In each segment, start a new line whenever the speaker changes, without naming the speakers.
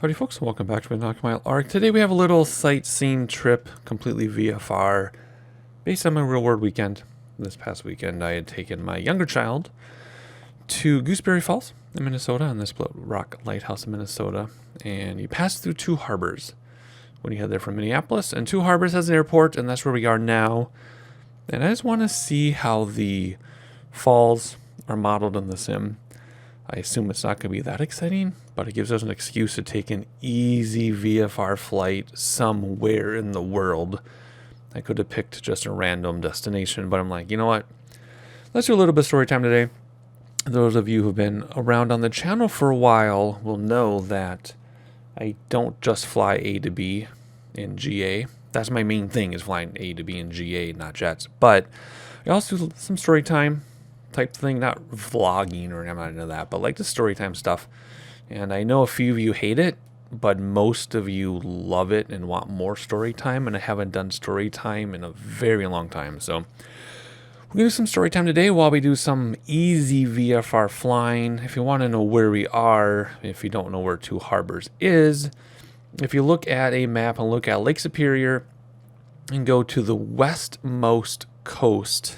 Howdy folks, welcome back to my Knock Mile Arc. Today we have a little sightseeing trip, completely VFR, based on my real world weekend. This past weekend I had taken my younger child to Gooseberry Falls in Minnesota, on the Split Rock Lighthouse in Minnesota, and you pass through two harbors when you head there from Minneapolis, and Two Harbors has an airport, and that's where we are now. And I just want to see how the falls are modeled in the sim. I assume it's not going to be that exciting, but it gives us an excuse to take an easy VFR flight somewhere in the world. I could have picked just a random destination, but I'm like, you know what? Let's do a little bit of story time today. Those of you who've been around on the channel for a while will know that I don't just fly A to B in GA. That's my main thing, is flying A to B in GA, not jets. But I also do some story time type thing, not vlogging, or I'm not into that, but like the story time stuff. And I know a few of you hate it, but most of you love it and want more story time, and I haven't done story time in a very long time. So we're going to do some story time today while we do some easy VFR flying. If you want to know where we are, if you don't know where Two Harbors is, if you look at a map and look at Lake Superior and go to the westmost coast,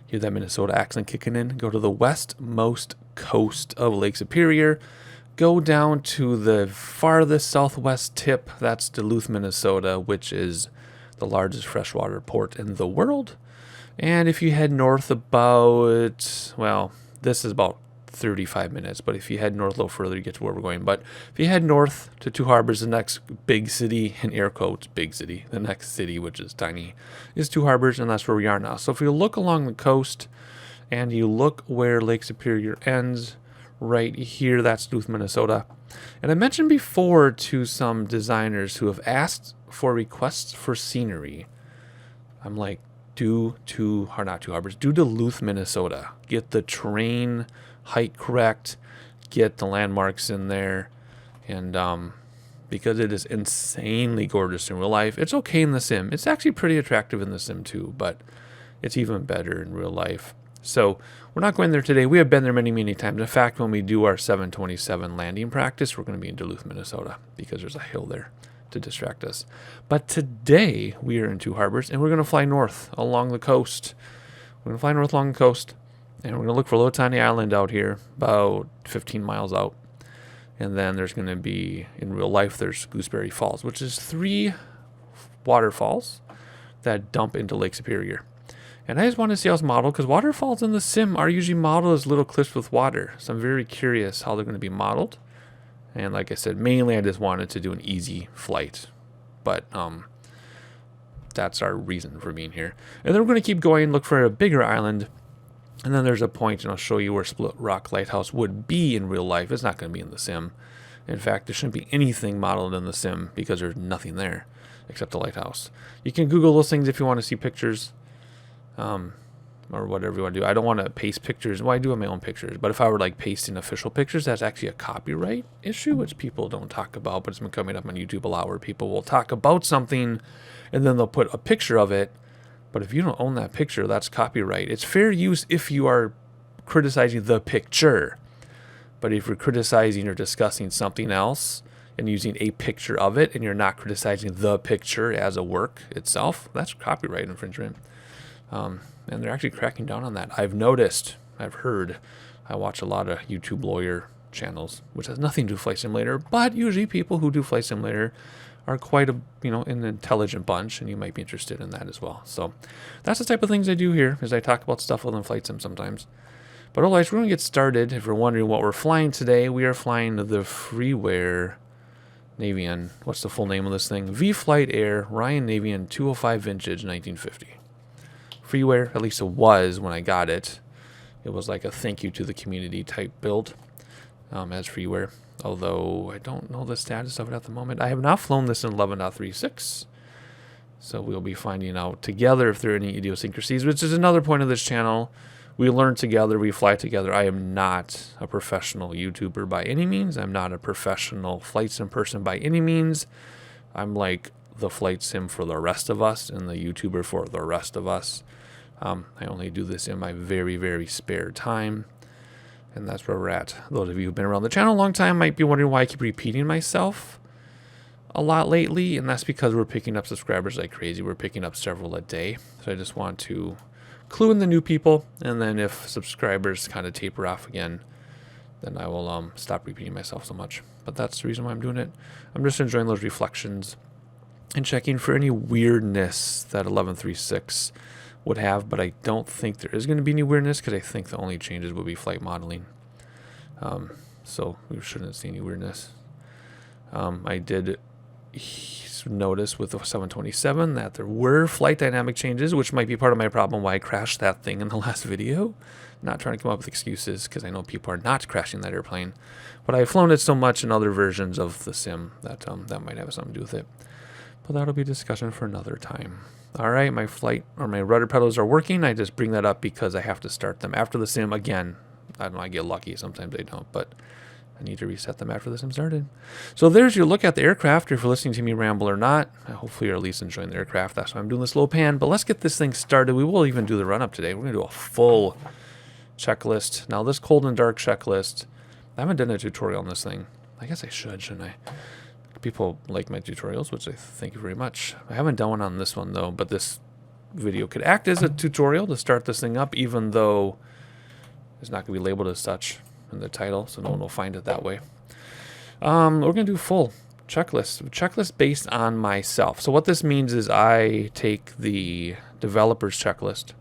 hear that Minnesota accent kicking in, go to the westmost coast of Lake Superior, go down to the farthest southwest tip, that's Duluth, Minnesota, which is the largest freshwater port in the world. And if you head north about, well, this is about 35 minutes, but if you head north a little further, you get to where we're going. But if you head north to Two Harbors, the next big city, in air quotes, big city, the next city, which is tiny, is Two Harbors, and that's where we are now. So if you look along the coast and you look where Lake Superior ends, right here, that's Duluth, Minnesota. And I mentioned before to some designers who have asked for requests for scenery, I'm like, do Duluth, Minnesota. Get the terrain height correct, get the landmarks in there, and because it is insanely gorgeous in real life. It's okay in the sim. It's actually pretty attractive in the sim too, but it's even better in real life. So we're not going there today. We have been there many times. In fact, when we do our 727 landing practice, we're going to be in Duluth, Minnesota, because there's a hill there to distract us. But today we are in Two Harbors, and we're going to fly north along the coast. We're going to fly north along the coast, and we're going to look for a little tiny island out here, about 15 miles out. And then there's going to be, in real life, there's Gooseberry Falls, which is 3 waterfalls that dump into Lake Superior. And I just want to see how it's modeled, because waterfalls in the sim are usually modeled as little cliffs with water. So I'm very curious how they're going to be modeled. And like I said, mainly I just wanted to do an easy flight. But that's our reason for being here. And then we're going to keep going, look for a bigger island. And then there's a point, and I'll show you where Split Rock Lighthouse would be in real life. It's not going to be in the sim. In fact, there shouldn't be anything modeled in the sim, because there's nothing there except the lighthouse. You can Google those things if you want to see pictures, or whatever you want to do. I don't want to paste pictures. Well, I do have my own pictures, but if I were like pasting official pictures, that's actually a copyright issue, which people don't talk about, but it's been coming up on YouTube a lot, where people will talk about something and then they'll put a picture of it. But if you don't own that picture, that's copyright. It's fair use if you are criticizing the picture. But if you're criticizing or discussing something else and using a picture of it, and you're not criticizing the picture as a work itself, that's copyright infringement. And they're actually cracking down on that. I've noticed, I've heard, I watch a lot of YouTube lawyer channels, which has nothing to do with Flight Simulator, but usually people who do Flight Simulator are quite an intelligent bunch, and you might be interested in that as well. So that's the type of things I do here, is I talk about stuff within Flight Sim sometimes. But otherwise, we're going to get started. If you're wondering what we're flying today, we are flying the Freeware Navion. What's the full name of this thing? vFlyteAir Ryan Navion 205 Vintage 1950. Freeware, at least it was when I got it. It was like a thank you to the community type build as Freeware. Although I don't know the status of it at the moment. I have not flown this in 11.36. So we'll be finding out together if there are any idiosyncrasies, which is another point of this channel. We learn together, we fly together. I am not a professional YouTuber by any means. I'm not a professional flight sim person by any means. I'm like the flight sim for the rest of us and the YouTuber for the rest of us. I only do this in my very spare time. And that's where we're at. Those of you who've been around the channel a long time might be wondering why I keep repeating myself a lot lately, and that's because we're picking up subscribers like crazy. We're picking up several a day. So I just want to clue in the new people, and then if subscribers kind of taper off again, then I will stop repeating myself so much. But that's the reason why I'm doing it. I'm just enjoying those reflections and checking for any weirdness that 11.3.6 would have, but I don't think there is going to be any weirdness because I think the only changes will be flight modeling. So we shouldn't see any weirdness. I did notice with the 727 that there were flight dynamic changes, which might be part of my problem why I crashed that thing in the last video. Not trying to come up with excuses because I know people are not crashing that airplane, but I've flown it so much in other versions of the sim that that might have something to do with it. But that'll be a discussion for another time. All right, my flight or my rudder pedals are working. I just bring that up because I have to start them after the sim again. I don't know, I get lucky, sometimes I don't, but I need to reset them after the sim started. So there's your look at the aircraft. If you're listening to me ramble or not, hopefully you're at least enjoying the aircraft. That's why I'm doing this low pan. But let's get this thing started. We will even do the run up today. We're going to do a full checklist. Now this cold and dark checklist, I haven't done a tutorial on this thing. I guess I should, shouldn't I? People like my tutorials, which I thank you very much. I haven't done one on this one though, but this video could act as a tutorial to start this thing up, even though it's not going to be labeled as such in the title, so no one will find it that way. We're going to do full checklist based on myself. So what this means is I take the developer's checklist,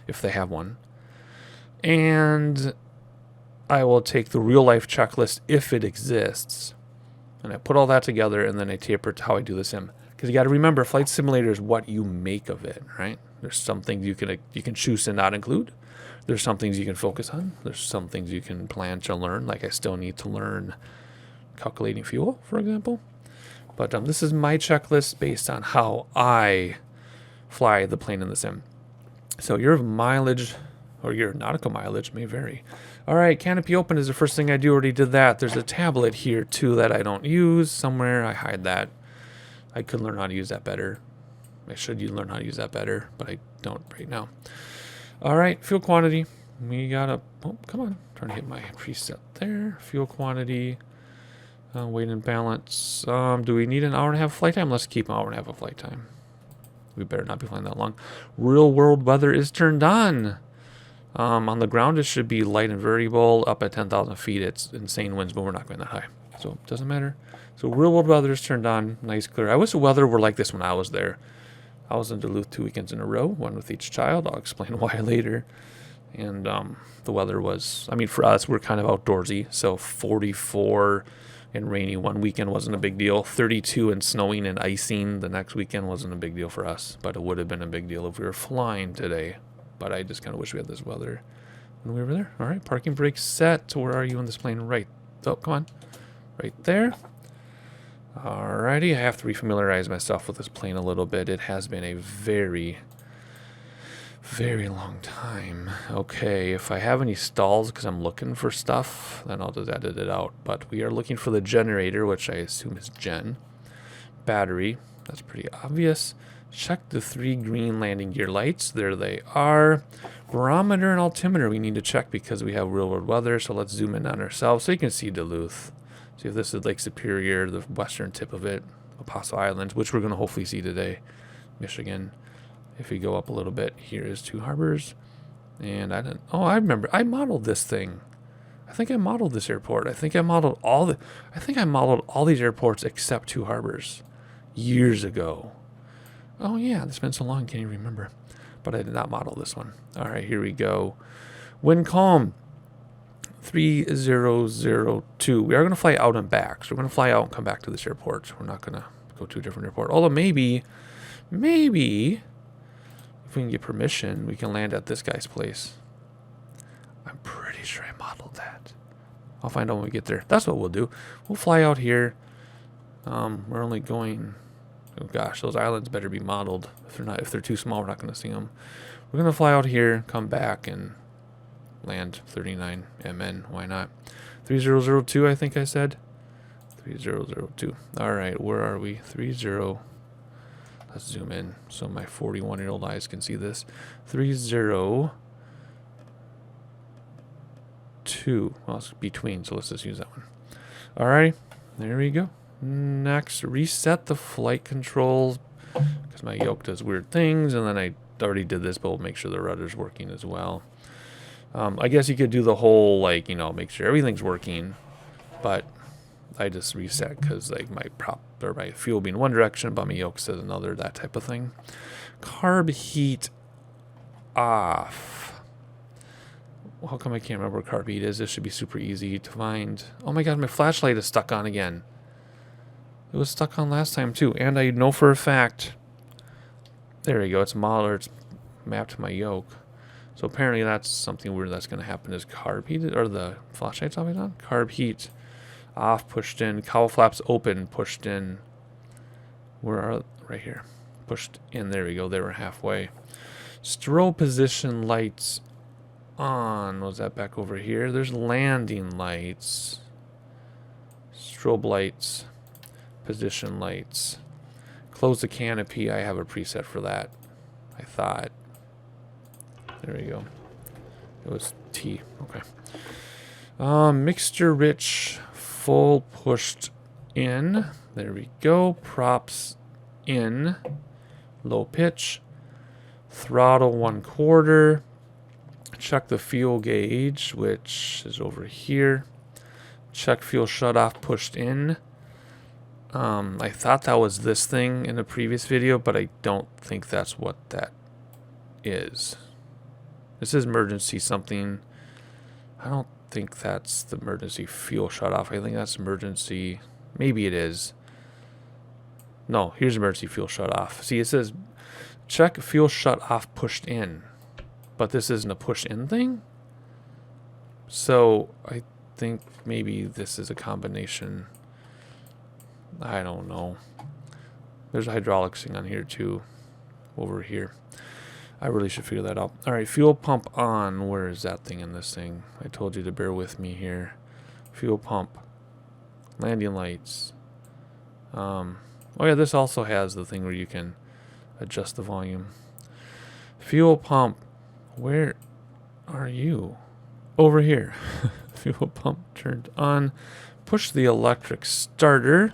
if they have one, and I will take the real life checklist if it exists, and I put all that together, and then I taper to how I do the sim. Because you got to remember, Flight Simulator is what you make of it, right? There's some things you can choose to not include. There's some things you can focus on. There's some things you can plan to learn. Like I still need to learn calculating fuel, for example. But this is my checklist based on how I fly the plane in the sim. So your mileage or your nautical mileage may vary. All right, canopy open is the first thing I do. Already did that. There's a tablet here too that I don't use somewhere. I hide that. I could learn how to use that better. I should learn how to use that better, but I don't right now. All right, fuel quantity. We got a, oh, come on. Trying to hit my preset there. Fuel quantity, weight and balance. Do we need an hour and a half flight time? Let's keep an hour and a half of flight time. We better not be flying that long. Real world weather is turned on. On the ground, it should be light and variable. Up at 10,000 feet, it's insane winds, but we're not going that high. So it doesn't matter. So real world weather is turned on. Nice, clear. I wish the weather were like this when I was there. I was in Duluth 2 weekends in a row, one with each child. I'll explain why later. And the weather was, I mean, for us, we're kind of outdoorsy. So 44 and rainy one weekend wasn't a big deal. 32 and snowing and icing the next weekend wasn't a big deal for us. But it would have been a big deal if we were flying today. But I just kind of wish we had this weather when we were there. All right, parking brake set. Where are you in this plane? Right. Oh, come on. Right there. Alrighty, I have to refamiliarize myself with this plane a little bit. It has been a very, very long time. Okay, if I have any stalls because I'm looking for stuff, then I'll just edit it out. But we are looking for the generator, which I assume is gen. Battery, that's pretty obvious. Check the 3 green landing gear lights. There they are. Barometer and altimeter we need to check because we have real world weather. So let's zoom in on ourselves so you can see Duluth. See if this is Lake Superior, the western tip of it, Apostle Islands, which we're going to hopefully see today, Michigan. If we go up a little bit, here is Two Harbors. And I didn't, oh, I remember, I modeled this thing. I think I modeled this airport. I think I modeled all these airports except Two Harbors years ago. Oh yeah, it's been so long, can't even remember. But I did not model this one. All right, here we go. Wind calm. 3002. We are going to fly out and back. So we're going to fly out and come back to this airport. We're not going to go to a different airport. Although maybe, if we can get permission, we can land at this guy's place. I'm pretty sure I modeled that. I'll find out when we get there. That's what we'll do. We'll fly out here. We're only going, oh gosh, those islands better be modeled. If they're too small, we're not going to see them. We're going to fly out here, come back, and land 39 MN. Why not? 3002, I think I said. 3002. All right, where are we? 30. Let's zoom in so my 41-year-old eyes can see this. 30. 2. 2. Well, it's between, so let's just use that one. Alrighty, there we go. Next, reset the flight controls, because my yoke does weird things, and then I already did this, but we'll make sure the rudder's working as well. I guess you could do the whole, like, you know, make sure everything's working, but I just reset because, like, my prop or my fuel being one direction, but my yoke says another, that type of thing. Carb heat off. Well, how come I can't remember where carb heat is? This should be super easy to find. Oh my god, my flashlight is stuck on again. It was stuck on last time too, and I know for a fact. There we go. It's modeled, it's mapped to my yoke. So apparently that's something weird that's going to happen. Is carb heat, or the flashlight's always on? Carb heat off, pushed in. Cowl flaps open, pushed in. Where are, right here. Pushed in, there we go. They were halfway. Strobe position lights on. Was that back over here? There's landing lights. Strobe lights. Position lights. Close the canopy. I have a preset for that. I thought. There we go. It was T. Okay. Mixture rich. Full pushed in. There we go. Props in. Low pitch. Throttle 1/4. Check the fuel gauge, which is over here. Check fuel shutoff pushed in. I thought that was this thing in the previous video, but I don't think that's what that is. This is emergency something. I don't think that's the emergency fuel shutoff. I think that's emergency. Maybe it is. No, here's emergency fuel shutoff. See, it says check fuel shutoff pushed in. But this isn't a push-in thing? So I think maybe this is a combination. I don't know. There's a hydraulics thing on here too. Over here. I really should figure that out. Alright, fuel pump on. Where is that thing in this thing? I told you to bear with me here. Fuel pump. Landing lights. Oh yeah, this also has the thing where you can adjust the volume. Fuel pump. Where are you? Over here. Fuel pump turned on. Push the electric starter.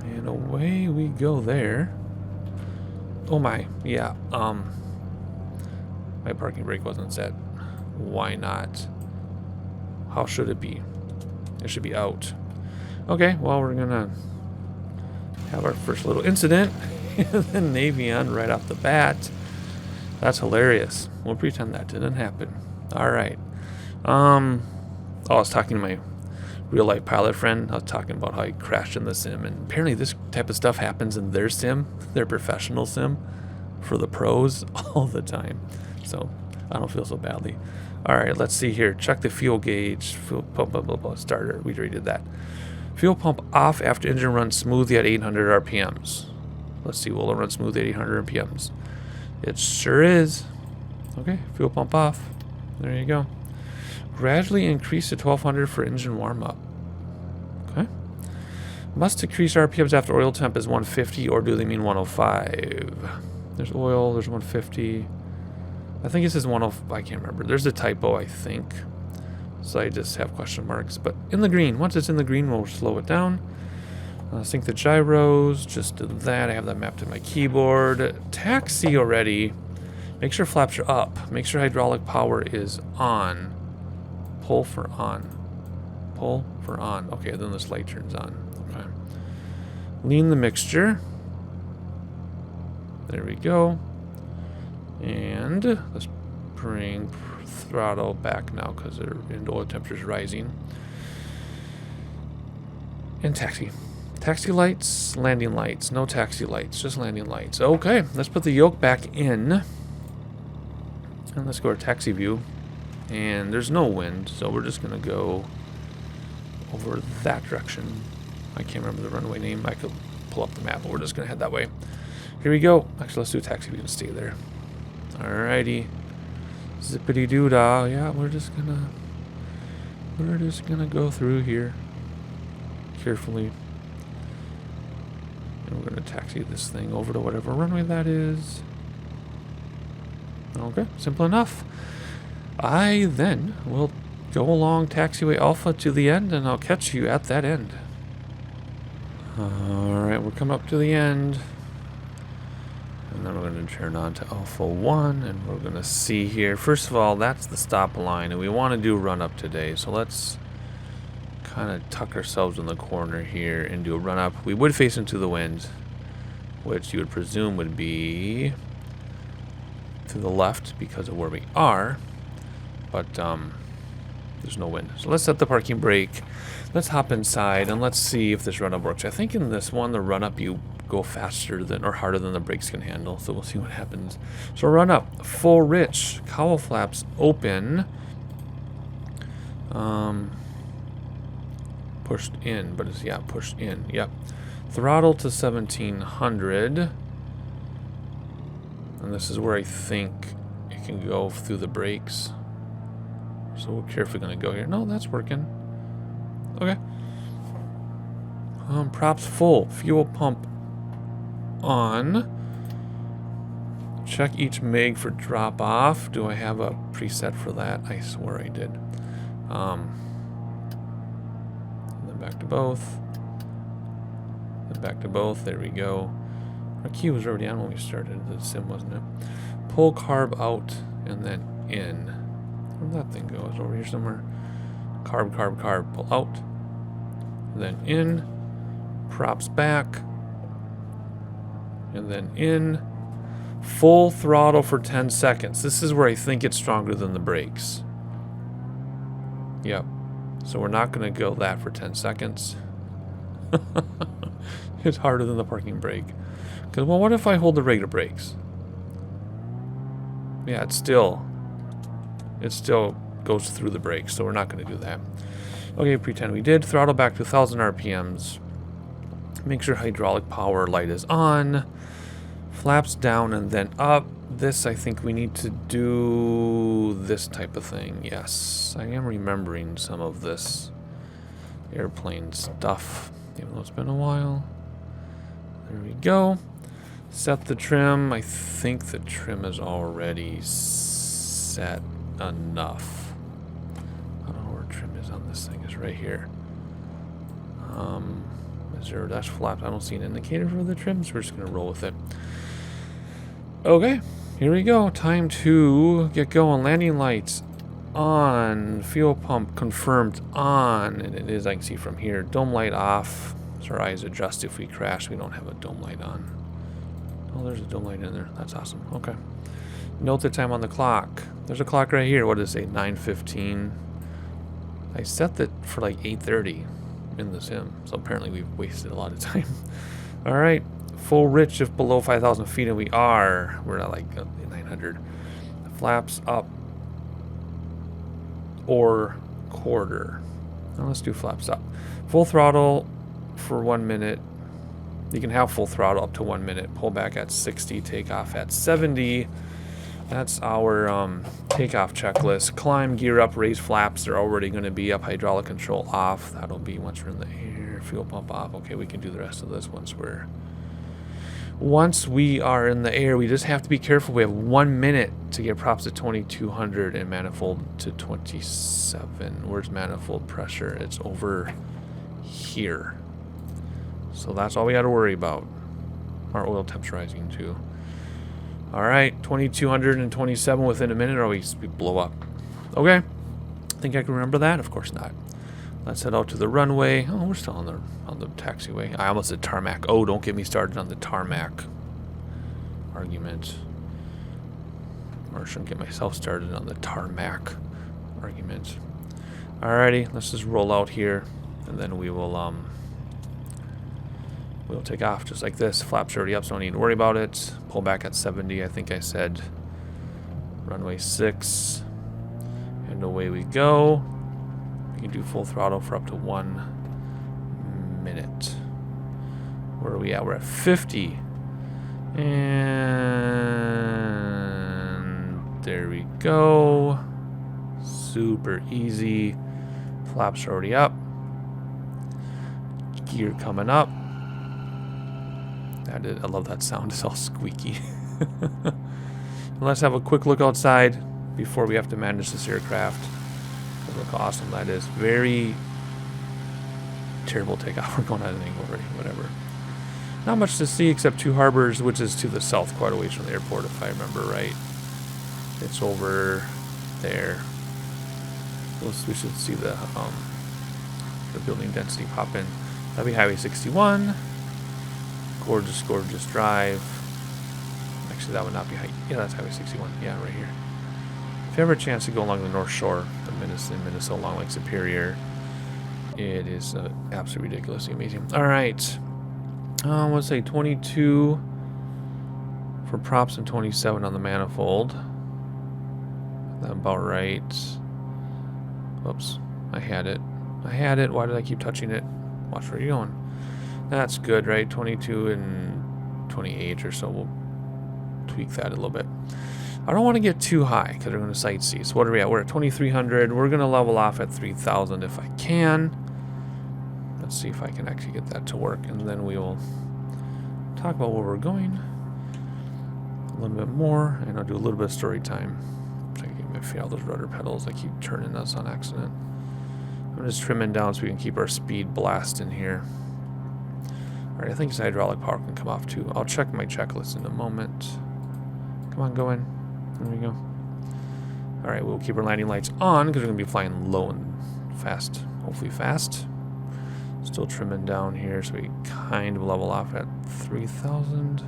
And away we go there. Oh my, yeah. My parking brake wasn't set. Why not? How should it be? It should be out. Okay, well, we're gonna have our first little incident. And then Navion right off the bat. That's hilarious. We'll pretend that didn't happen. Alright. I was talking to my real life pilot friend. I was talking about how he crashed in the sim, and apparently this type of stuff happens in their sim, their professional sim, for the pros all the time. So I don't feel so badly. Alright, let's see here. Check the fuel gauge. Fuel pump, blah, blah, blah, starter. We already did that. Fuel pump off after engine runs smoothly at 800 RPMs. Let's see, will it run smoothly at 800 RPMs? It sure is. Okay, fuel pump off. There you go. Gradually increase to 1200 for engine warm-up. Okay. Must decrease RPMs after oil temp is 150, or do they mean 105? There's oil, there's 150. I think it says 105, I can't remember. There's a typo, I think. So I just have question marks. But in the green, once it's in the green, we'll slow it down. Sync the gyros, just did that. I have that mapped to my keyboard. Taxi already. Make sure flaps are up. Make sure hydraulic power is on. Pull for on. Pull for on. Okay, then this light turns on. Okay. Lean the mixture. There we go. And let's bring throttle back now because the oil temperature is rising. And taxi. Taxi lights, landing lights. No taxi lights, just landing lights. Okay, let's put the yoke back in. And let's go to taxi view. And there's no wind, so we're just going to go over that direction. I can't remember the runway name. I could pull up the map, but we're just going to head that way. Here we go. Actually, let's do a taxi view and stay there. Alrighty. Zippity doo dah. Yeah, we're just gonna go through here carefully. And we're gonna taxi this thing over to whatever runway that is. Okay, simple enough. I then will go along taxiway Alpha to the end, and I'll catch you at that end. Alright, we're coming up to the end. And then we're going to turn on to Alpha 1, and we're going to see here. First of all, that's the stop line, and we want to do run up today. So let's kind of tuck ourselves in the corner here and do a run up. We would face into the wind, which you would presume would be to the left because of where we are. But there's no wind. So let's set the parking brake. Let's hop inside and let's see if this run up works. I think in this one, the run up you go faster than or harder than the brakes can handle. So we'll see what happens. So run up, full rich, cowl flaps open. Pushed in, but it's pushed in. Yep. Throttle to 1700. And this is where I think it can go through the brakes. So we're carefully going to go here. No, that's working. Okay. Props full. Fuel pump on. Check each MIG for drop off. Do I have a preset for that? I swear I did. And then back to both. Then back to both. There we go. Our key was already on when we started the sim, wasn't it? Pull carb out and then in. Where'd that thing go? It's over here somewhere. Carb, carb, carb. Pull out. Then in. Props back. And then in. Full throttle for 10 seconds. This is where I think it's stronger than the brakes. Yep. So we're not going to go that for 10 seconds. It's harder than the parking brake. Because, well, what if I hold the regular brakes? Yeah, it still goes through the brakes, so we're not going to do that. Okay, pretend we did. Throttle back to 1,000 RPMs. Make sure hydraulic power light is on. Flaps down and then up. This, I think we need to do this type of thing. Yes, I am remembering some of this airplane stuff, even though it's been a while. There we go. Set the trim. I think the trim is already set enough. I don't know where trim is on this thing. It's right here. Is there a dash flap? I don't see an indicator for the trim, so we're just going to roll with it. Okay, here we go. Time to get going. Landing lights on. Fuel pump confirmed on. And it is, I can see from here. Dome light off. So our eyes adjust if we crash. We don't have a dome light on. Oh, there's a dome light in there. That's awesome. Okay. Note the time on the clock. There's a clock right here. What does it say? 9:15. I set that for like 8:30 in the sim. So apparently we've wasted a lot of time. All right. Full rich if below 5,000 feet, and we are. We're at like 900. Flaps up or quarter. Now let's do flaps up. Full throttle for 1 minute. You can have full throttle up to 1 minute. Pull back at 60. Take off at 70. That's our takeoff checklist. Climb, gear up, raise flaps. They're already going to be up. Hydraulic control off. That'll be once we're in the air. Fuel pump off. Okay, we can do the rest of this once we are in the air. We just have to be careful. We have 1 minute to get props to 2200 and manifold to 27. Where's manifold pressure? It's over here. So that's all we got to worry about. Our oil temp's rising too. All right, 2227 within a minute, or we blow up. Okay, think I can remember that? Of course not. Let's head out to the runway. Oh, we're still on the taxiway. I almost said tarmac. Oh, don't get me started on the tarmac argument. Or I shouldn't get myself started on the tarmac argument. Alrighty, let's just roll out here, and then we'll take off just like this. Flaps already up, so don't need to worry about it. Pull back at 70, I think I said. Runway 6. And away we go. We can do full throttle for up to 1 minute. Where are we at? We're at 50. And there we go. Super easy. Flaps are already up. Gear coming up. I love that sound. It's all squeaky. Let's have a quick look outside. before we have to manage this aircraft. Look how awesome that is. Very terrible takeoff. We're going at an angle already. Whatever. Not much to see except two harbors, which is to the south, quite a ways from the airport, if I remember right. It's over there. We should see the building density pop in. That'll be Highway 61. Gorgeous, gorgeous drive. Actually, that would not be yeah, that's Highway 61. Yeah, right here. If you ever a chance to go along the North Shore, the Minnesota along Lake Superior, it is absolutely ridiculously amazing. All right, let's say 22 for props and 27 on the manifold. That about right. Whoops, I had it. Why did I keep touching it? Watch where you're going. That's good, right? 22 and 28 or so. We'll tweak that a little bit. I don't want to get too high because we're going to sightsee. So what are we at? We're at 2,300. We're going to level off at 3,000 if I can. Let's see if I can actually get that to work, and then we will talk about where we're going a little bit more, and I'll do a little bit of story time. So I can get my feet out those rudder pedals. I keep turning us on accident. I'm just trimming down so we can keep our speed blasting here. Alright, I think this hydraulic power can come off too. I'll check my checklist in a moment. Come on, go in. There we go. Alright, we'll keep our landing lights on because we're going to be flying low and fast. Hopefully fast. Still trimming down here so we kind of level off at 3,000.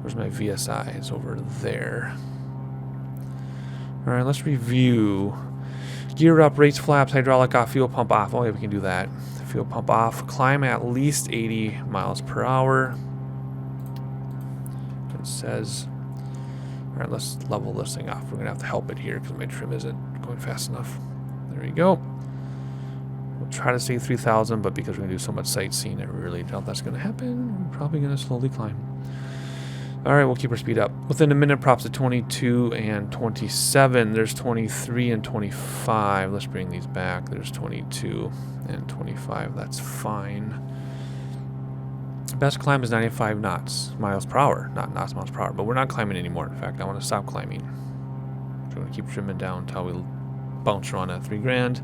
Where's my VSI? It's over there. Alright, let's review. Gear up, rates flaps, hydraulic off, fuel pump off. Oh yeah, we can do that. Fuel pump off. Climb at least 80 miles per hour. It says. Alright, let's level this thing off. We're going to have to help it here because my trim isn't going fast enough. There we go. We'll try to stay 3,000, but because we're going to do so much sightseeing, I really doubt that's going to happen. We're probably going to slowly climb. Alright, we'll keep our speed up. Within a minute, props at 22 and 27. There's 23 and 25. Let's bring these back. There's 22 and 25. That's fine. Best climb is 95 miles per hour. Not knots, miles per hour. But we're not climbing anymore. In fact, I want to stop climbing. So we're going to keep trimming down until we bounce around at 3 grand.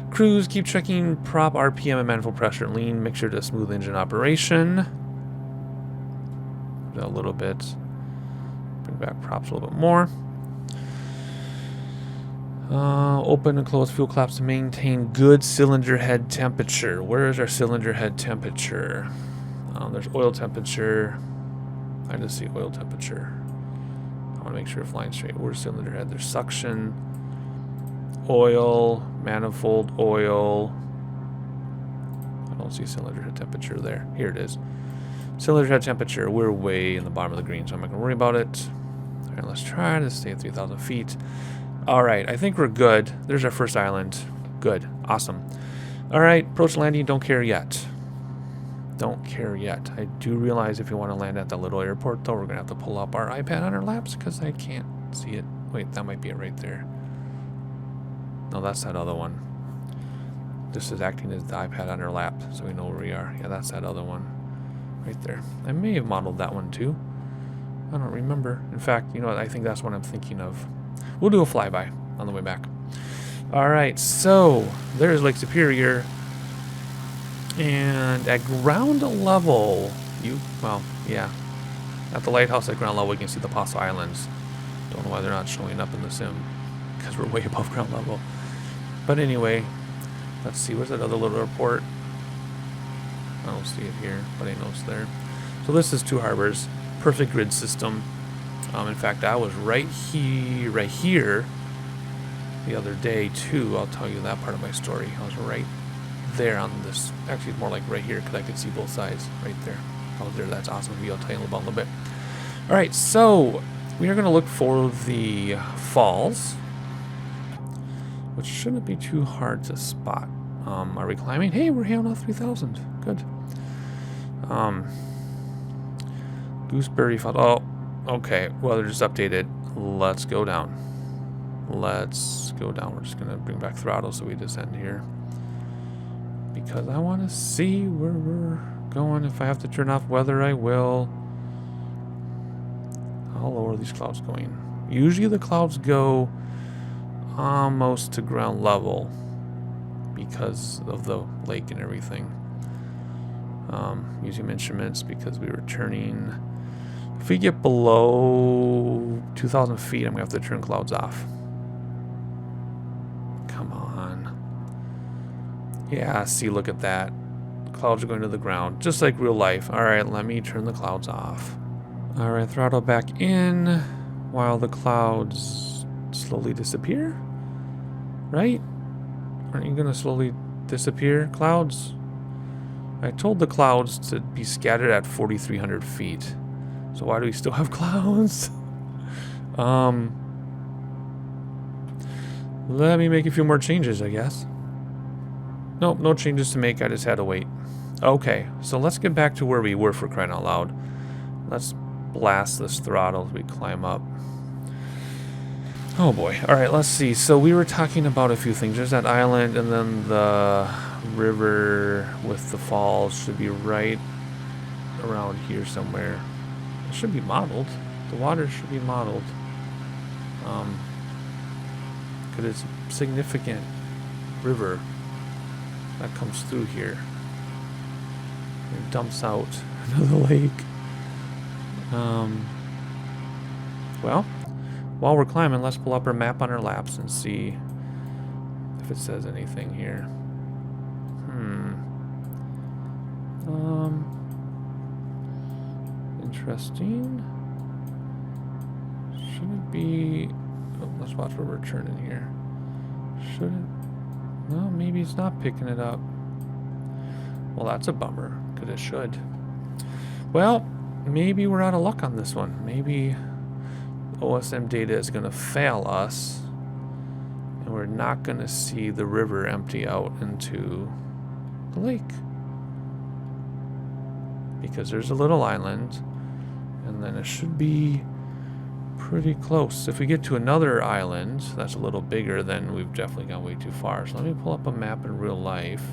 Cruise, keep checking prop RPM and manifold pressure and lean. Make sure to smooth engine operation. A little bit. Bring back props a little bit more. Open and close fuel flaps to maintain good cylinder head temperature. Where is our cylinder head temperature? There's oil temperature. I just see oil temperature. I want to make sure we're flying straight. Where's cylinder head? There's suction, oil, manifold, oil. I don't see cylinder head temperature there. Here it is. Cylinder head temperature. We're way in the bottom of the green, so I'm not going to worry about it. All right, let's try to stay at 3,000 feet. All right, I think we're good. There's our first island. Good. Awesome. All right, approach landing. Don't care yet. Don't care yet. I do realize if you want to land at the little airport, though, we're going to have to pull up our iPad on our laps because I can't see it. Wait, that might be it right there. No, that's that other one. This is acting as the iPad on our lap, so we know where we are. Yeah, that's that other one. Right there. I may have modeled that one too. I don't remember. In fact, you know what? I think that's what I'm thinking of. We'll do a flyby on the way back. All right, so there's Lake Superior. And at ground level, at the lighthouse at ground level, we can see the Paso Islands. Don't know why they're not showing up in the sim, because we're way above ground level. But anyway, let's see. Where's that other little airport? I don't see it here, but I know it's there. So this is Two Harbors, perfect grid system. In fact, I was right here the other day too. I'll tell you that part of my story. I was right there on this. Actually, it's more like right here because I could see both sides right there. I was there. That's awesome view. I'll tell you about in a little bit. All right, so we are going to look for the falls, which shouldn't be too hard to spot. Are we climbing? Hey, we're here on 3,000. Good. Gooseberry Falls. Oh, okay. Weather just updated. Let's go down. Let's go down. We're just going to bring back throttle so we descend here. Because I want to see where we're going. If I have to turn off weather, I will. How low are these clouds going? Usually the clouds go almost to ground level because of the lake and everything. Using instruments because we were turning. If we get below 2,000 feet, I'm going to have to turn clouds off. Come on. Yeah, see, look at that. Clouds are going to the ground, just like real life. All right, let me turn the clouds off. All right, throttle back in while the clouds slowly disappear. Right? Aren't you going to slowly disappear, clouds? I told the clouds to be scattered at 4,300 feet. So why do we still have clouds? Let me make a few more changes, I guess. Nope, no changes to make. I just had to wait. Okay, so let's get back to where we were, for crying out loud. Let's blast this throttle as we climb up. Oh boy. Alright, let's see. So we were talking about a few things. There's that island, and then the river with the falls should be right around here somewhere. It should be modeled. The water should be modeled. Because it's a significant river that comes through here. It dumps out into the lake. Well, while we're climbing, let's pull up our map on our laps and see if it says anything here. Interesting. Should it be... Oh, let's watch where we're turning here. Should it... No, maybe it's not picking it up. Well, that's a bummer, because it should. Well, maybe we're out of luck on this one. Maybe OSM data is going to fail us, and we're not going to see the river empty out into the lake. Because there's a little island, and then it should be pretty close. If we get to another island that's a little bigger, then we've definitely gone way too far. So let me pull up a map in real life.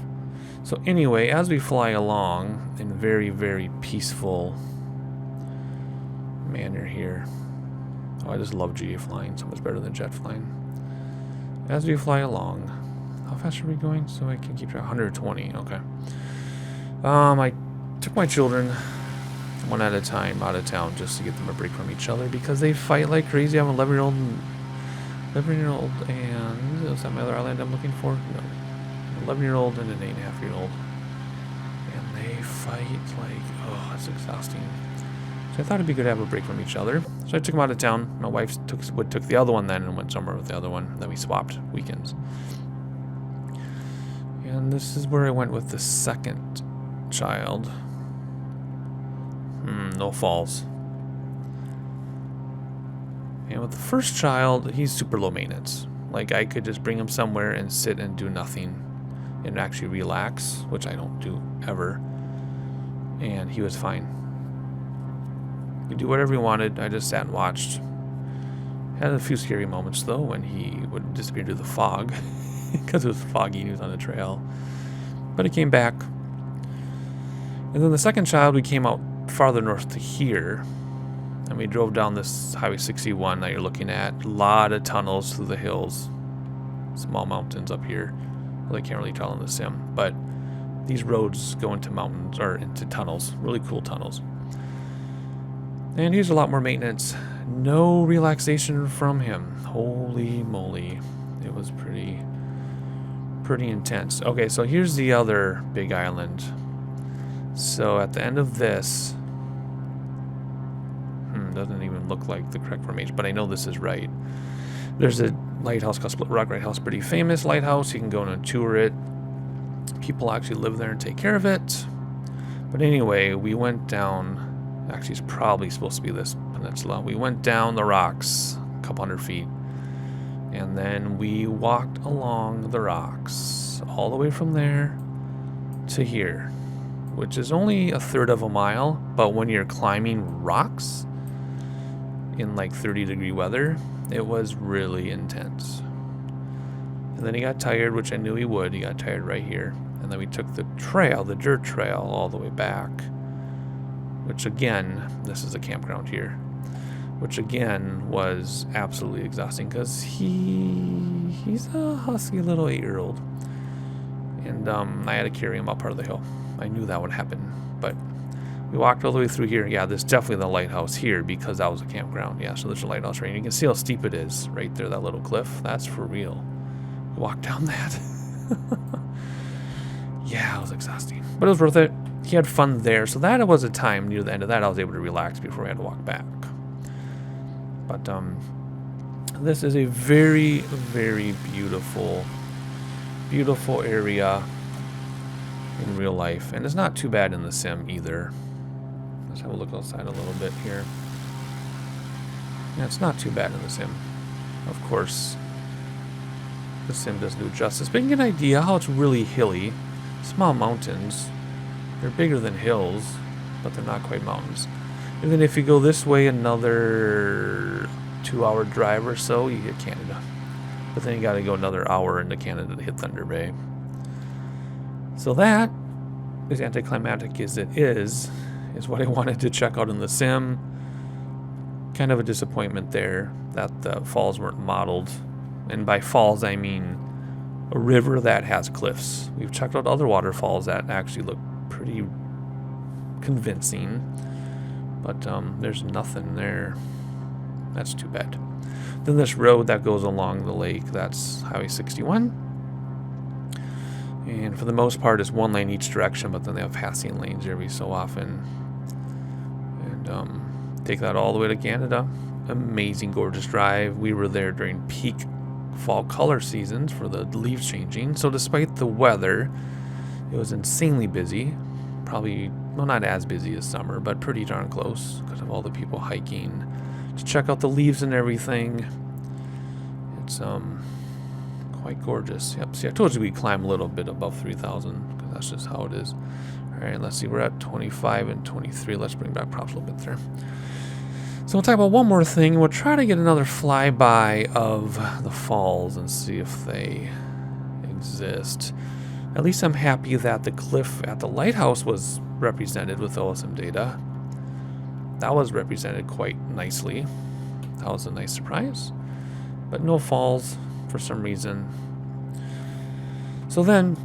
So anyway, as we fly along in very, very peaceful manner here. Oh, I just love GA flying, so much better than jet flying. As we fly along, how fast are we going? So I can keep track. 120, okay. I took my children one at a time out of town just to get them a break from each other because they fight like crazy. I have an 11-year-old and is that my other island I'm looking for? No. An 11-year-old and an 8.5-year-old. And they fight like, oh, it's exhausting. So I thought it'd be good to have a break from each other. So I took them out of town. My wife took the other one then and went somewhere with the other one. Then we swapped weekends. And this is where I went with the second child. No falls. And with the first child, he's super low maintenance. Like, I could just bring him somewhere and sit and do nothing and actually relax, which I don't do ever. And he was fine. He could do whatever he wanted. I just sat and watched. Had a few scary moments, though, when he would disappear into the fog because it was foggy and he was on the trail. But he came back. And then the second child, we came out farther north to here, and we drove down this Highway 61 that you're looking at. A lot of tunnels through the hills, small mountains up here. Well, I can't really tell in the sim, but these roads go into mountains or into tunnels, really cool tunnels. And here's a lot more maintenance. No relaxation from him. Holy moly, it was pretty intense. Okay, so here's the other big island. So at the end of this, doesn't even look like the correct formation, but I know this is right. There's a lighthouse called Split Rock Lighthouse, pretty famous lighthouse. You can go and tour it. People actually live there and take care of it. But anyway, we went down. Actually, it's probably supposed to be this peninsula. We went down the rocks a couple hundred feet, and then we walked along the rocks all the way from there to here, which is only a third of a mile, but when you're climbing rocks in like 30-degree weather, it was really intense. And then he got tired, which I knew he would. He got tired right here. And then we took the trail, the dirt trail, all the way back, which again, this is a campground here. which again was absolutely exhausting because he's a husky little 8-year-old, and I had to carry him up part of the hill. I knew that would happen, but we walked all the way through here. Yeah, there's definitely the lighthouse here because that was a campground. Yeah, so there's a lighthouse right here. You can see how steep it is right there, that little cliff. That's for real. We walked down that. Yeah, it was exhausting, but it was worth it. He had fun there, so that was a time near the end of that I was able to relax before I had to walk back. But this is a very, very beautiful area in real life, and it's not too bad in the sim either. Let's have a look outside a little bit here. Yeah, it's not too bad in the sim. Of course, the sim doesn't do justice, but you can get an idea how it's really hilly. Small mountains. They're bigger than hills, but they're not quite mountains. And then if you go this way another 2-hour drive or so, you hit Canada. But then you got to go another hour into Canada to hit Thunder Bay. So that, as anticlimactic as it is what I wanted to check out in the sim. Kind of a disappointment there that the falls weren't modeled. And by falls, I mean a river that has cliffs. We've checked out other waterfalls that actually look pretty convincing, but there's nothing there. That's too bad. Then this road that goes along the lake, that's Highway 61. And for the most part, it's one lane each direction, but then they have passing lanes every so often. And take that all the way to Canada. Amazing, gorgeous drive. We were there during peak fall color seasons for the leaves changing. So despite the weather, it was insanely busy. Probably, well, not as busy as summer, but pretty darn close because of all the people hiking to check out the leaves and everything. It's quite gorgeous. Yep, see, I told you we'd climb a little bit above 3,000 because that's just how it is. All right, let's see, we're at 25 and 23. Let's bring back props a little bit there. So we'll talk about one more thing. We'll try to get another flyby of the falls and see if they exist. At least I'm happy that the cliff at the lighthouse was represented with OSM data. That was represented quite nicely. That was a nice surprise. But no falls for some reason. So then,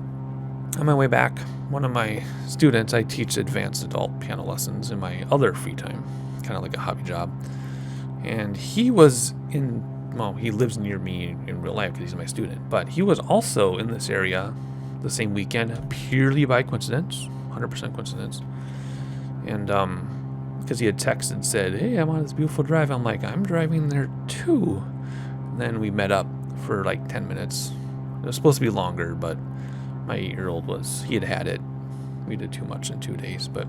on my way back, one of my students, I teach advanced adult piano lessons in my other free time, kind of like a hobby job. And he was in, well, he lives near me in real life because he's my student, but he was also in this area the same weekend, purely by coincidence, 100% coincidence. And because he had texted and said, hey, I'm on this beautiful drive. I'm like, I'm driving there too. And then we met up for like 10 minutes. It was supposed to be longer, but my 8-year-old he had had it. We did too much in 2 days, but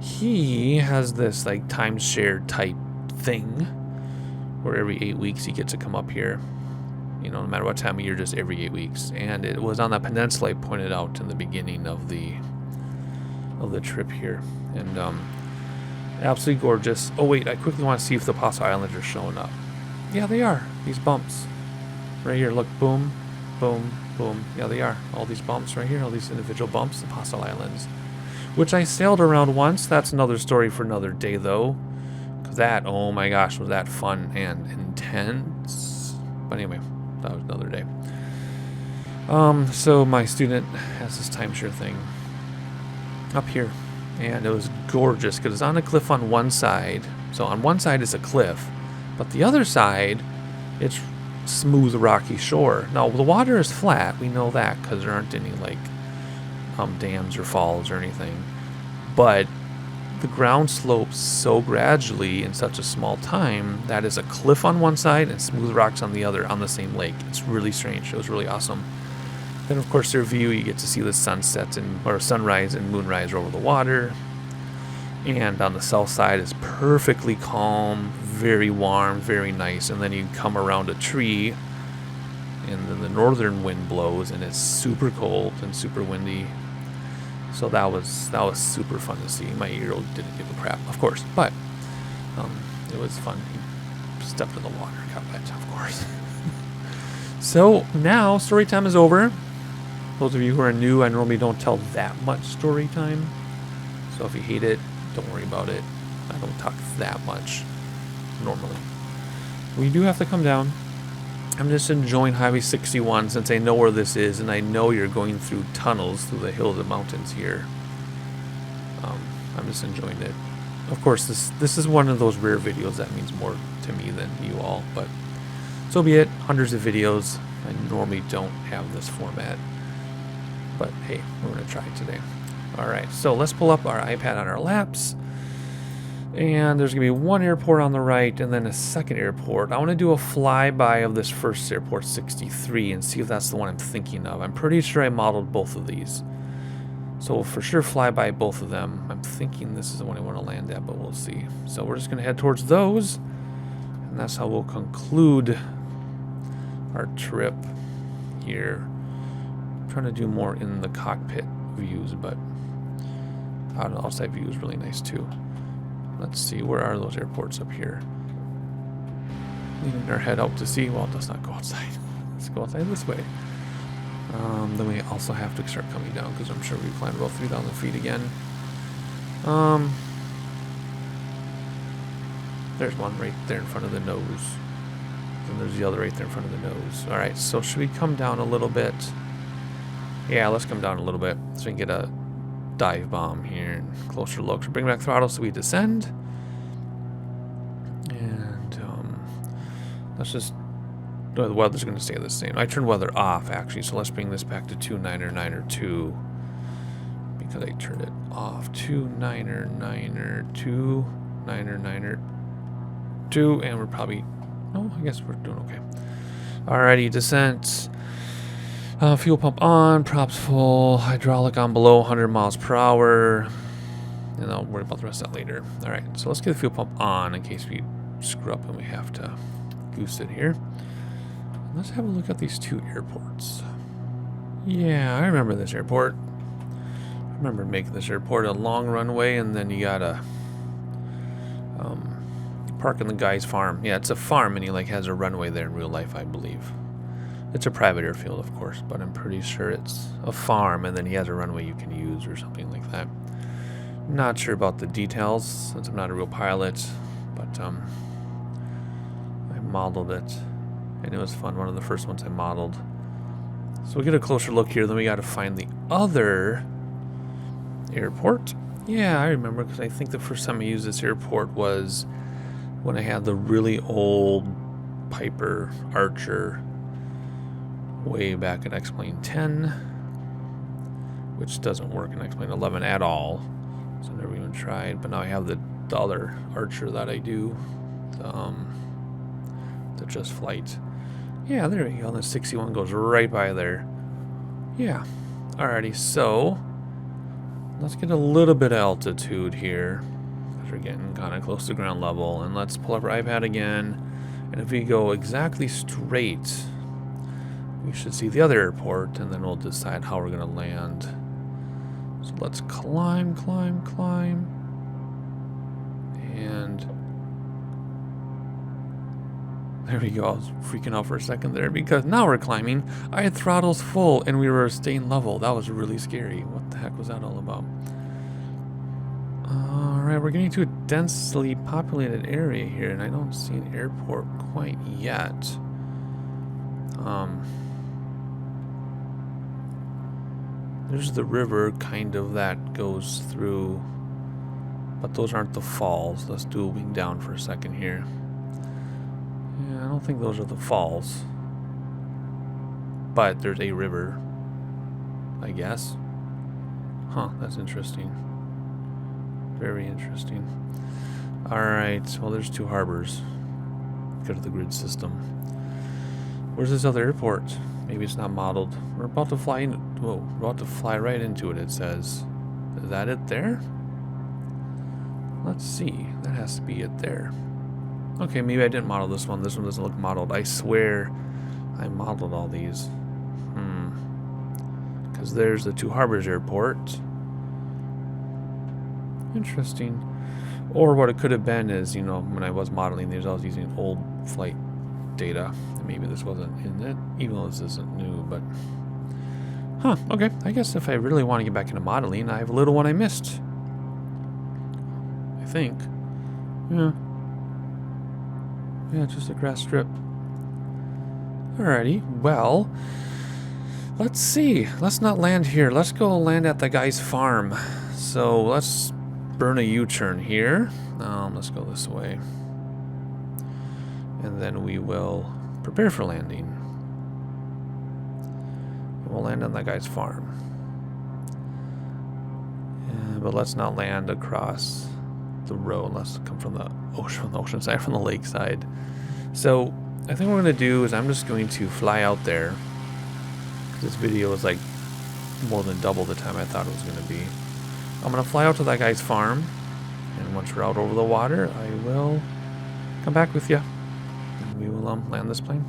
he has this like timeshare type thing where every 8 weeks he gets to come up here. You know, no matter what time of year, just every 8 weeks. And it was on that peninsula I pointed out in the beginning of the trip here. And absolutely gorgeous. Oh wait, I quickly want to see if the Apostle Islands are showing up. Yeah, they are. These bumps. Right here, look, boom, boom, boom. Yeah, they are. All these bumps right here, all these individual bumps, the Apostle Islands. Which I sailed around once. That's another story for another day though. Because that, oh my gosh, was that fun and intense. But anyway, that was another day. So my student has this timeshare thing up here. And it was gorgeous because it's on a cliff on one side. So on one side is a cliff. But the other side, it's smooth, rocky shore. Now, the water is flat. We know that because there aren't any, like, dams or falls or anything. But the ground slopes so gradually in such a small time that is a cliff on one side and smooth rocks on the other on the same lake. It's really strange. It was really awesome. Then, of course, their view, you get to see the sunsets or sunrise and moonrise over the water. And on the south side is perfectly calm, very warm, very nice. And then you come around a tree, and then the northern wind blows, and it's super cold and super windy. So that was super fun to see. My 8-year-old didn't give a crap, of course, but it was fun. He stepped in the water, got wet, of course. So now story time is over. Those of you who are new, I normally don't tell that much story time. So if you hate it, don't worry about it. I don't talk that much. normally. We do have to come down. I'm just enjoying Highway 61 since I know where this is, and I know you're going through tunnels through the hills and mountains here. I'm just enjoying it. Of course, this is one of those rare videos that means more to me than you all, but so be it. Hundreds of videos. I normally don't have this format, but hey, we're going to try it today. All right, so let's pull up our iPad on our laps. And there's going to be one airport on the right and then a second airport. I want to do a flyby of this first airport, 63, and see if that's the one I'm thinking of. I'm pretty sure I modeled both of these. So we'll for sure fly by both of them. I'm thinking this is the one I want to land at, but we'll see. So we're just going to head towards those. And that's how we'll conclude our trip here. I'm trying to do more in the cockpit views, but outside view is really nice too. Let's see, where are those airports up here? Leaving our head out to sea. Well, let's not go outside. Let's go outside this way. Then we also have to start coming down because I'm sure we climbed about 3,000 feet again. There's one right there in front of the nose. And there's the other right there in front of the nose. All right, so should we come down a little bit? Yeah, let's come down a little bit so we can get a dive bomb here and closer look. So bring back throttle so we descend. And let's just, the weather's going to stay the same. I turned weather off actually, so let's bring this back to 299er2 because I turned it off. 299er2, 999er2, and we're probably, no, I guess we're doing okay. Alrighty, descent. Fuel pump on, props full, hydraulic on below 100 miles per hour. And I'll worry about the rest of that later. Alright, so let's get the fuel pump on in case we screw up and we have to goose it here. Let's have a look at these two airports. Yeah, I remember this airport. I remember making this airport a long runway, and then you gotta park in the guy's farm. Yeah, it's a farm, and he like has a runway there in real life, I believe. It's a private airfield, of course, but I'm pretty sure it's a farm, and then he has a runway you can use or something like that. Not sure about the details since I'm not a real pilot, but I modeled it, and it was fun. One of the first ones I modeled. So we'll get a closer look here. Then we got to find the other airport. Yeah, I remember because I think the first time I used this airport was when I had the really old Piper Archer way back in X-Plane 10, which doesn't work in X-Plane 11 at all, so I never even tried. But now I have the other Archer that I do, the Just Flight. Yeah, there we go. The 61 goes right by there. Yeah. Alrighty, so let's get a little bit of altitude here because we're getting kind of close to ground level, and let's pull up our iPad again. And if we go exactly straight, we should see the other airport, and then we'll decide how we're going to land. So let's climb, climb, climb. And there we go. I was freaking out for a second there because now we're climbing. I had throttles full and we were staying level. That was really scary. What the heck was that all about? Alright, we're getting to a densely populated area here, and I don't see an airport quite yet. There's the river, kind of, that goes through, but those aren't the falls. Let's do a wing down for a second here. Yeah, I don't think those are the falls, but there's a river, I guess. Huh, that's interesting. Very interesting. Alright, well, there's two harbors. Go to the grid system. Where's this other airport? Maybe it's not modeled. We're about to fly in. Whoa, we're about to fly right into it, it says. Is that it there? Let's see. That has to be it there. Okay, maybe I didn't model this one. This one doesn't look modeled. I swear I modeled all these. Because there's the Two Harbors Airport. Interesting. Or what it could have been is, you know, when I was modeling these, I was using old flight data. Maybe this wasn't in it, even though this isn't new, but... Huh, okay. I guess if I really want to get back into modeling, I have a little one I missed. I think. Yeah. Yeah, just a grass strip. Alrighty, well, let's see. Let's not land here. Let's go land at the guy's farm. So let's burn a U-turn here. Let's go this way. And then we will prepare for landing. And we'll land on that guy's farm. But let's not land across the road. Let's come from the ocean side, from the lake side. So I think what we're going to do is I'm just going to fly out there. This video is like more than double the time I thought it was going to be. I'm going to fly out to that guy's farm. And once we're out over the water, I will come back with you. And we will land this plane.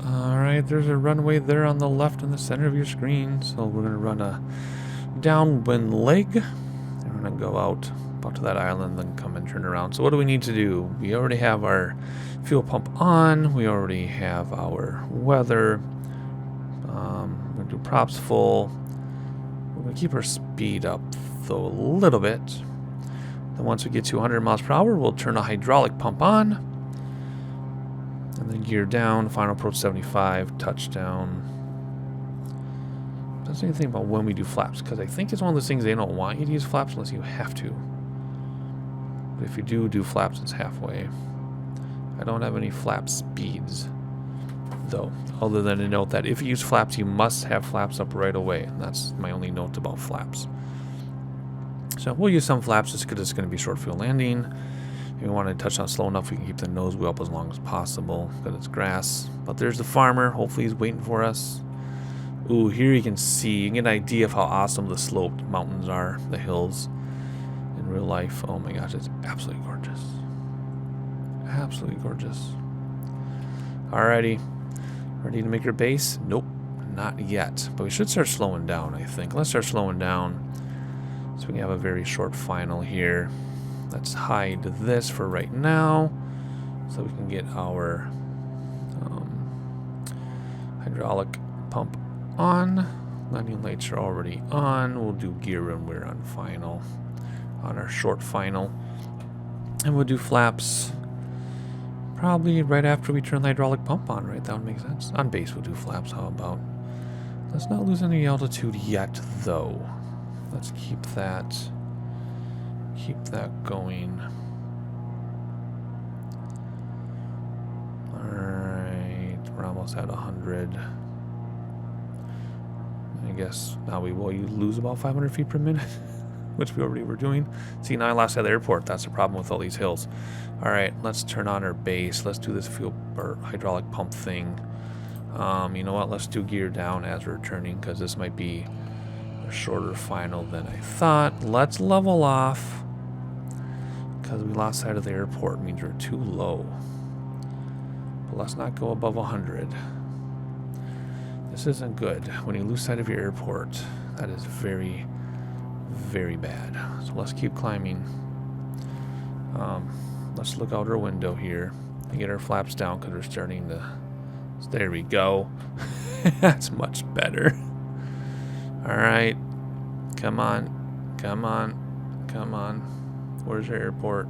Alright, there's a runway there on the left in the center of your screen. So we're going to run a downwind leg. And we're going to go out to that island, then come and turn around. So what do we need to do? We already have our fuel pump on. We already have our weather. We're going to do props full. We're going to keep our speed up, though, a little bit. Then once we get to 100 miles per hour, we'll turn a hydraulic pump on. And then gear down, final approach 75, touchdown. Doesn't say anything about when we do flaps, because I think it's one of those things they don't want you to use flaps unless you have to. But if you do flaps, it's halfway. I don't have any flap speeds, though, other than to note that if you use flaps, you must have flaps up right away. And that's my only note about flaps. So we'll use some flaps just because it's going to be short field landing. If we want to touch down slow enough, we can keep the nose wheel up as long as possible because it's grass. But there's the farmer. Hopefully he's waiting for us. Ooh, here you can see, you can get an idea of how awesome the sloped mountains are, the hills in real life. Oh my gosh, it's absolutely gorgeous. Absolutely gorgeous. Alrighty. Ready to make your base? Nope, not yet. But we should start slowing down, I think. Let's start slowing down so we can have a very short final here. Let's hide this for right now so we can get our hydraulic pump on. Landing lights are already on. We'll do gear when we're on final, on our short final. And we'll do flaps probably right after we turn the hydraulic pump on, right? That would make sense. On base, we'll do flaps. How about? Let's not lose any altitude yet, though. Let's keep that going. Alright, we're almost at 100. I guess now we will lose about 500 feet per minute, which we already were doing. See, now I lost at the airport. That's the problem with all these hills. Alright, let's turn on our base. Let's do this fuel or hydraulic pump thing. You know what? Let's do gear down as we're turning because this might be a shorter final than I thought. Let's level off because we lost sight of the airport. It means we're too low. But let's not go above 100. This isn't good. When you lose sight of your airport, that is very, very bad. So let's keep climbing. Let's look out our window here and get our flaps down because we're starting to... There we go. That's much better. Alright. Come on. Come on. Come on. Where's your airport?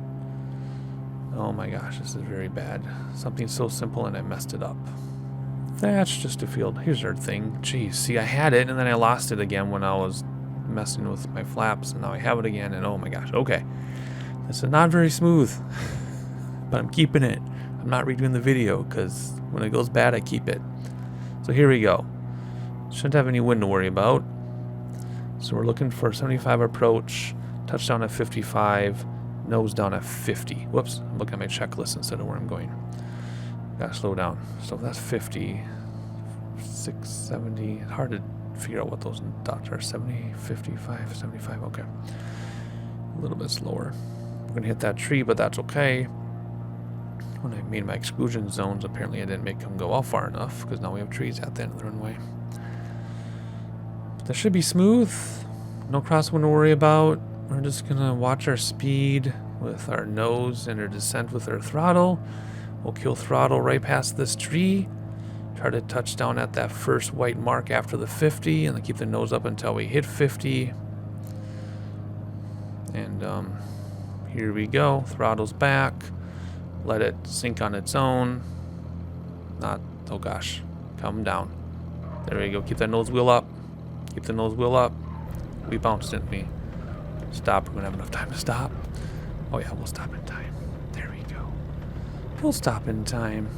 Oh my gosh, this is very bad. Something so simple and I messed it up. That's just a field. Here's our thing. Jeez, see, I had it and then I lost it again when I was messing with my flaps, and now I have it again, and oh my gosh, okay. This is not very smooth, but I'm keeping it. I'm not redoing the video because when it goes bad, I keep it. So here we go. Shouldn't have any wind to worry about. So we're looking for 75 approach, touchdown at 55, nose down at 50. Whoops, I'm looking at my checklist instead of where I'm going. Gotta slow down. So that's 50, 6, 70. Hard to figure out what those dots are. 70, 55, 75. Okay. A little bit slower. We're gonna hit that tree, but that's okay. When I made my exclusion zones, apparently I didn't make them go out far enough because now we have trees at the end of the runway. That should be smooth. No crosswind to worry about. We're just gonna watch our speed with our nose and our descent with our throttle. We'll kill throttle right past this tree. Try to touch down at that first white mark after the 50 and then keep the nose up until we hit 50. And here we go. Throttle's back. Let it sink on its own. Not, oh gosh, come down. There we go. Keep that nose wheel up. Keep the nose wheel up. We bounced, didn't we? Stop. We're going to have enough time to stop. Oh yeah, we'll stop in time. There we go. We'll stop in time.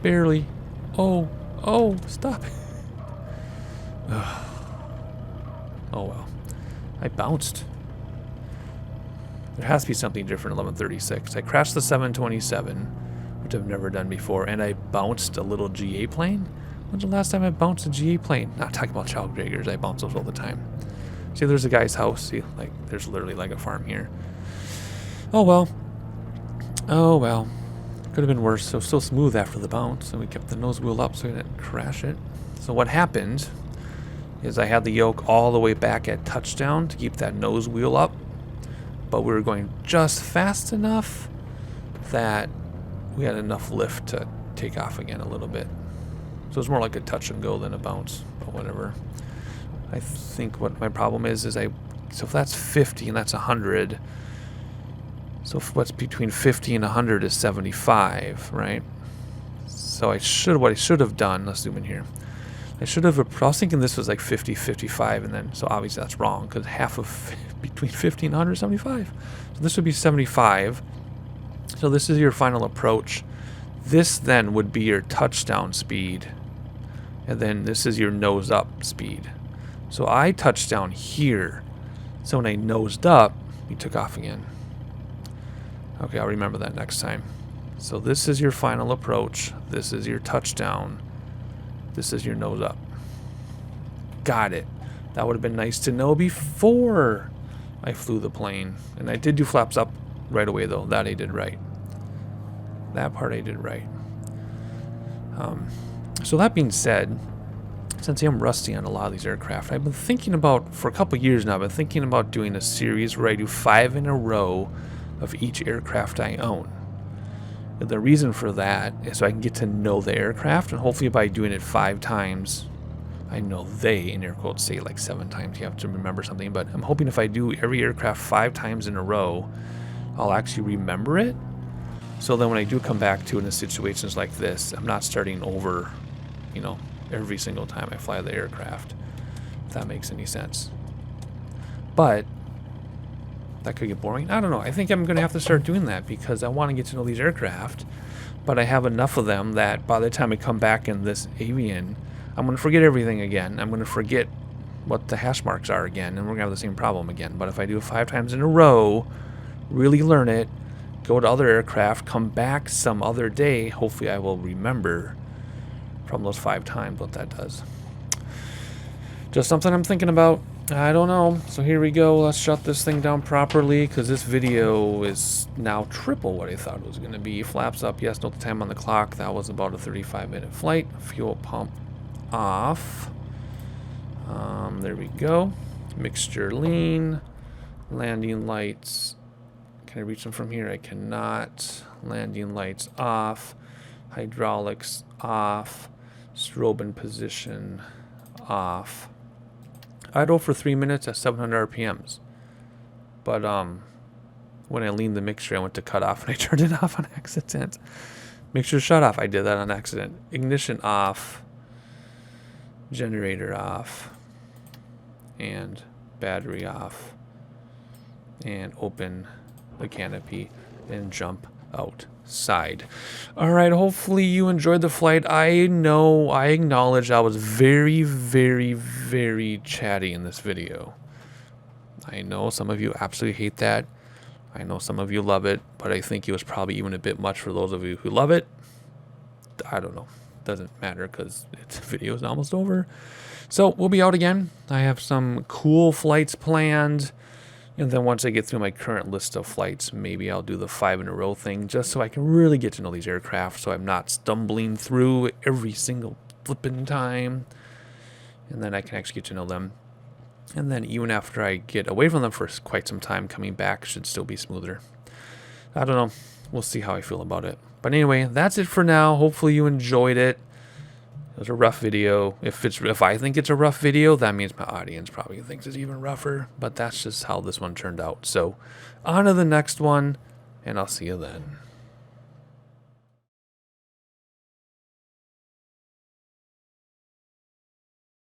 Barely. Oh, stop. Oh well. I bounced. There has to be something different at 11:36. I crashed the 727, which I've never done before, and I bounced a little GA plane. When's the last time I bounced a GA plane? Not talking about child graders. I bounce those all the time. See, there's a guy's house. See, like, there's literally like a farm here. Oh well. Oh well. Could have been worse. So still smooth after the bounce, and we kept the nose wheel up so we didn't crash it. So what happened is I had the yoke all the way back at touchdown to keep that nose wheel up, but we were going just fast enough that we had enough lift to take off again a little bit. So it's more like a touch and go than a bounce, but whatever. I think what my problem is so if that's 50 and that's 100, so what's between 50 and 100 is 75, right? So what I should have done, let's zoom in here. I was thinking this was like 50, 55, and then, so obviously that's wrong, because half of between 50 and 100 is 75. So this would be 75. So this is your final approach. This then would be your touchdown speed, and then this is your nose up speed. So I touched down here. So when I nosed up, we took off again. Okay, I'll remember that next time. So this is your final approach. This is your touchdown. This is your nose up. Got it. That would have been nice to know before I flew the plane. And I did do flaps up right away, though. That I did right. That part I did right. So that being said, since I'm rusty on a lot of these aircraft, I've been thinking about, for a couple years now, I've been thinking about doing a series where I do 5 in a row of each aircraft I own. And the reason for that is so I can get to know the aircraft, and hopefully by doing it 5 times, I know they, in air quotes, say like 7 times, you have to remember something, but I'm hoping if I do every aircraft 5 times in a row, I'll actually remember it. So then when I do come back to it in situations like this, I'm not starting over, you know, every single time I fly the aircraft, if that makes any sense. But that could get boring. I don't know. I think I'm going to have to start doing that because I want to get to know these aircraft, but I have enough of them that by the time I come back in this avian, I'm going to forget everything again. I'm going to forget what the hash marks are again, and we're going to have the same problem again. But if I do it 5 times in a row, really learn it, go to other aircraft, come back some other day, hopefully I will remember from those 5 times what that does. Just something I'm thinking about. I don't know. So here we go. Let's shut this thing down properly because this video is now triple what I thought it was going to be. Flaps up. Yes, note the time on the clock. That was about a 35-minute flight. Fuel pump off. There we go. Mixture lean. Landing lights. Can I reach them from here? I cannot. Landing lights off. Hydraulics off. Strobe in position off. Idle for 3 minutes at 700 RPMs. But when I leaned the mixture, I went to cut off and I turned it off on accident. Mixture shut off. I did that on accident. Ignition off. Generator off. And battery off. And open the canopy and jump out. side. All right, hopefully you enjoyed the flight. I acknowledge I was very, very, very chatty in this video. I know some of you absolutely hate that. I know some of you love it, but I think it was probably even a bit much for those of you who love it. I don't know. Doesn't matter because the video is almost over. So we'll be out again. I have some cool flights planned. And then once I get through my current list of flights, maybe I'll do the 5 in a row thing just so I can really get to know these aircraft so I'm not stumbling through every single flipping time. And then I can actually get to know them. And then even after I get away from them for quite some time, coming back should still be smoother. I don't know. We'll see how I feel about it. But anyway, that's it for now. Hopefully you enjoyed it. It was a rough video. If I think it's a rough video, that means my audience probably thinks it's even rougher. But that's just how this one turned out. So on to the next one, and I'll see you then.